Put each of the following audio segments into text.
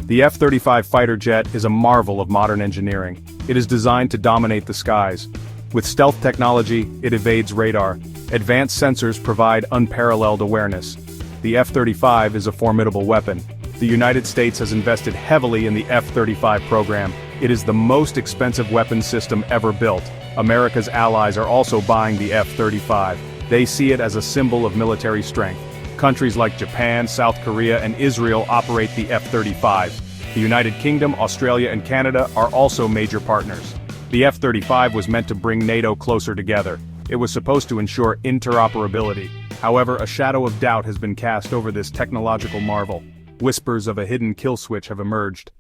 The F-35 fighter jet is a marvel of modern engineering. It is designed to dominate the skies. With stealth technology, it evades radar. Advanced sensors provide unparalleled awareness. The F-35 is a formidable weapon. The United States has invested heavily in the F-35 program. It is the most expensive weapons system ever built. America's allies are also buying the F-35. They see it as a symbol of military strength. Countries like Japan, South Korea, and Israel operate the F-35. The United Kingdom, Australia, and Canada are also major partners. The F-35 was meant to bring NATO closer together. It was supposed to ensure interoperability. However, a shadow of doubt has been cast over this technological marvel. Whispers of a hidden kill switch have emerged.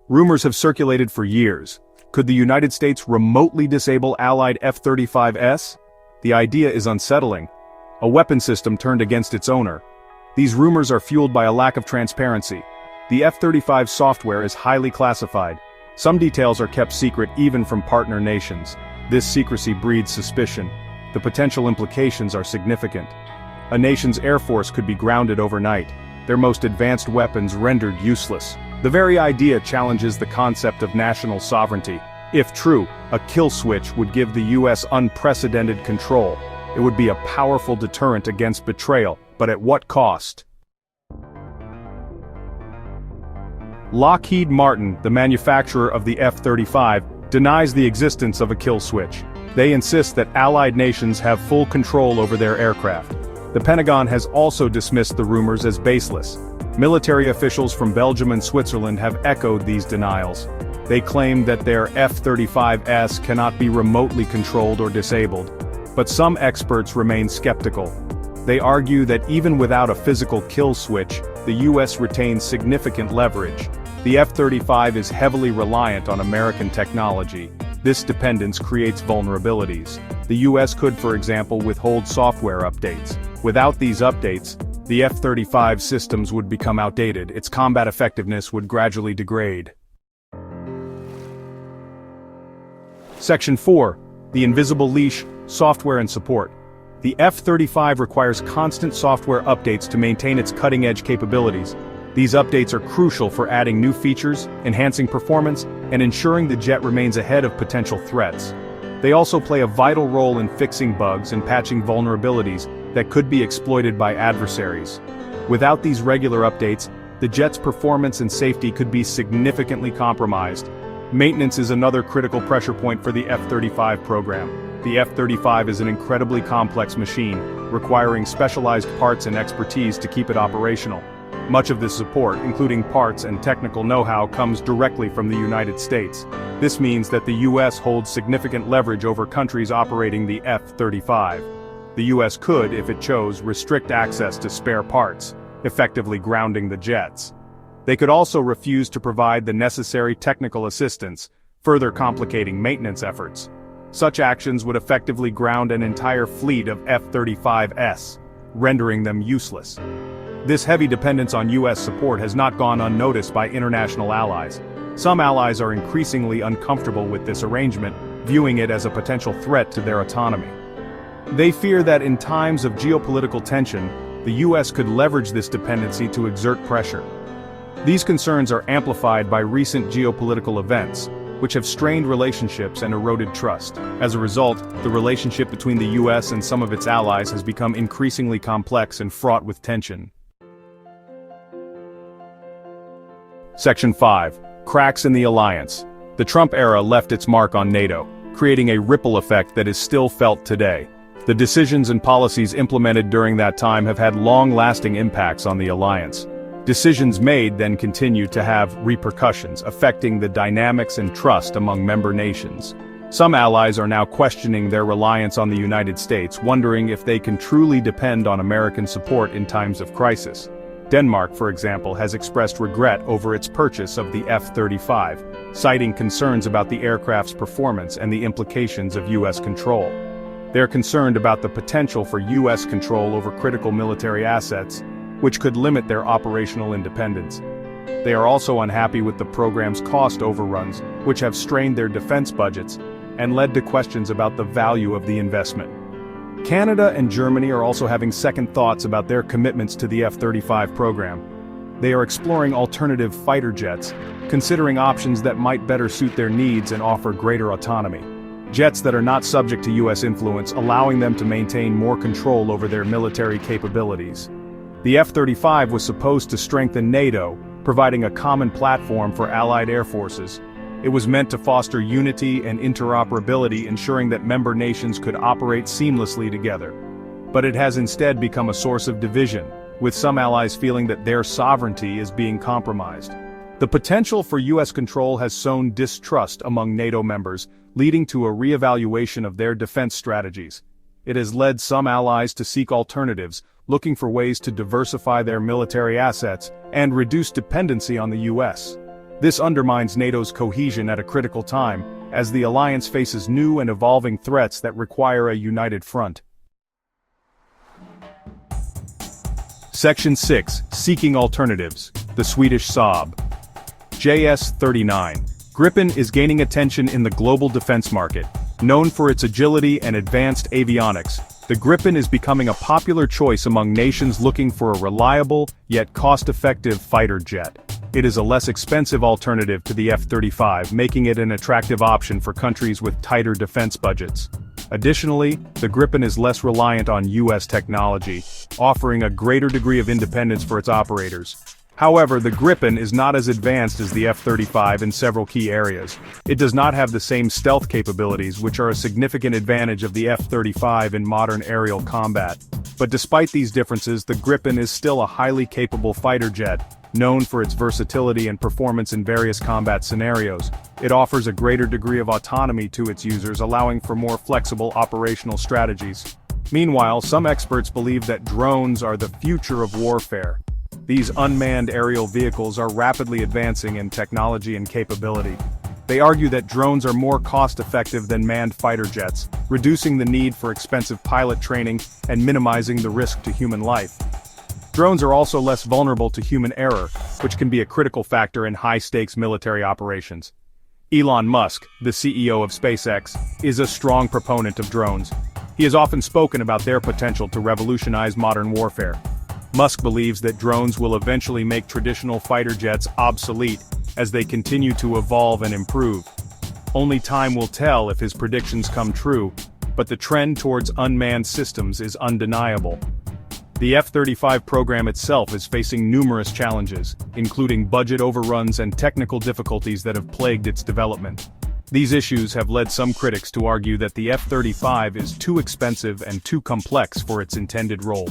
Rumors have circulated for years. Could the United States remotely disable Allied F-35s? The idea is unsettling. A weapon system turned against its owner. These rumors are fueled by a lack of transparency. The F-35 software is highly classified. Some details are kept secret even from partner nations. This secrecy breeds suspicion. The potential implications are significant. A nation's air force could be grounded overnight, their most advanced weapons rendered useless. The very idea challenges the concept of national sovereignty. If true, a kill switch would give the US unprecedented control. It would be a powerful deterrent against betrayal, but at what cost? Lockheed Martin, the manufacturer of the F-35, denies the existence of a kill switch. They insist that allied nations have full control over their aircraft. The Pentagon has also dismissed the rumors as baseless. Military officials from Belgium and Switzerland have echoed these denials. They claim that their F-35s cannot be remotely controlled or disabled. But some experts remain skeptical. They argue that even without a physical kill switch, the US retains significant leverage. The F-35 is heavily reliant on American technology. This dependence creates vulnerabilities. The US could, for example, withhold software updates. Without these updates, the F-35 systems would become outdated. Its combat effectiveness would gradually degrade. Section 4. The Invisible Leash, Software and Support. The F-35 requires constant software updates to maintain its cutting-edge capabilities. These updates are crucial for adding new features, enhancing performance, and ensuring the jet remains ahead of potential threats. They also play a vital role in fixing bugs and patching vulnerabilities that could be exploited by adversaries. Without these regular updates, the jet's performance and safety could be significantly compromised. Maintenance is another critical pressure point for the F-35 program. The F-35 is an incredibly complex machine, requiring specialized parts and expertise to keep it operational. Much of this support, including parts and technical know-how, comes directly from the United States. This means that the US holds significant leverage over countries operating the F-35. The US could, if it chose, restrict access to spare parts, effectively grounding the jets. They could also refuse to provide the necessary technical assistance, further complicating maintenance efforts. Such actions would effectively ground an entire fleet of F-35s, rendering them useless. This heavy dependence on US support has not gone unnoticed by international allies. Some allies are increasingly uncomfortable with this arrangement, viewing it as a potential threat to their autonomy. They fear that in times of geopolitical tension, the US could leverage this dependency to exert pressure. These concerns are amplified by recent geopolitical events, which have strained relationships and eroded trust. As a result, the relationship between the US and some of its allies has become increasingly complex and fraught with tension. Section 5. Cracks in the alliance. The Trump era left its mark on NATO, creating a ripple effect that is still felt today. The decisions and policies implemented during that time have had long-lasting impacts on the alliance. Decisions made then continue to have repercussions, affecting the dynamics and trust among member nations. Some allies are now questioning their reliance on the United States, wondering if they can truly depend on American support in times of crisis. Denmark, for example, has expressed regret over its purchase of the F-35, citing concerns about the aircraft's performance and the implications of US control. They're concerned about the potential for US control over critical military assets, which could limit their operational independence. They are also unhappy with the program's cost overruns, which have strained their defense budgets and led to questions about the value of the investment. Canada and Germany are also having second thoughts about their commitments to the F-35 program. They are exploring alternative fighter jets, considering options that might better suit their needs and offer greater autonomy. Jets that are not subject to US influence, allowing them to maintain more control over their military capabilities. The F-35 was supposed to strengthen NATO, providing a common platform for allied air forces. It was meant to foster unity and interoperability, ensuring that member nations could operate seamlessly together. But it has instead become a source of division, with some allies feeling that their sovereignty is being compromised. The potential for US control has sown distrust among NATO members, leading to a re-evaluation of their defense strategies. It has led some allies to seek alternatives, looking for ways to diversify their military assets and reduce dependency on the US. This undermines NATO's cohesion at a critical time, as the alliance faces new and evolving threats that require a united front. Section 6. Seeking Alternatives. The Swedish Saab. JS-39. Gripen is gaining attention in the global defense market. Known for its agility and advanced avionics, the Gripen is becoming a popular choice among nations looking for a reliable, yet cost-effective fighter jet. It is a less expensive alternative to the F-35, making it an attractive option for countries with tighter defense budgets. Additionally, the Gripen is less reliant on US technology, offering a greater degree of independence for its operators. However, the Gripen is not as advanced as the F-35 in several key areas. It does not have the same stealth capabilities, which are a significant advantage of the F-35 in modern aerial combat. But despite these differences, the Gripen is still a highly capable fighter jet, known for its versatility and performance in various combat scenarios. It offers a greater degree of autonomy to its users, allowing for more flexible operational strategies. Meanwhile, some experts believe that drones are the future of warfare. These unmanned aerial vehicles are rapidly advancing in technology and capability. They argue that drones are more cost-effective than manned fighter jets, reducing the need for expensive pilot training and minimizing the risk to human life. Drones are also less vulnerable to human error, which can be a critical factor in high-stakes military operations. Elon Musk, the CEO of SpaceX, is a strong proponent of drones. He has often spoken about their potential to revolutionize modern warfare. Musk believes that drones will eventually make traditional fighter jets obsolete as they continue to evolve and improve. Only time will tell if his predictions come true, but the trend towards unmanned systems is undeniable. The F-35 program itself is facing numerous challenges, including budget overruns and technical difficulties that have plagued its development. These issues have led some critics to argue that the F-35 is too expensive and too complex for its intended role.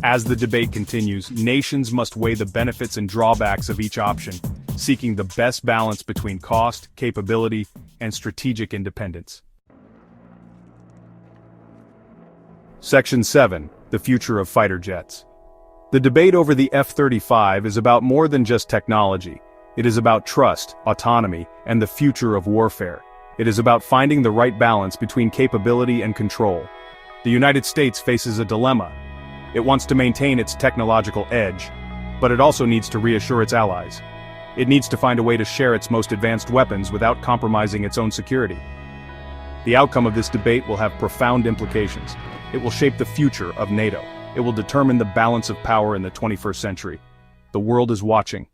As the debate continues, nations must weigh the benefits and drawbacks of each option, seeking the best balance between cost, capability, and strategic independence. Section 7. The Future of Fighter Jets. The debate over the F-35 is about more than just technology. It is about trust, autonomy, and the future of warfare. It is about finding the right balance between capability and control. The United States faces a dilemma. It wants to maintain its technological edge, but it also needs to reassure its allies. It needs to find a way to share its most advanced weapons without compromising its own security. The outcome of this debate will have profound implications. It will shape the future of NATO. It will determine the balance of power in the 21st century. The world is watching,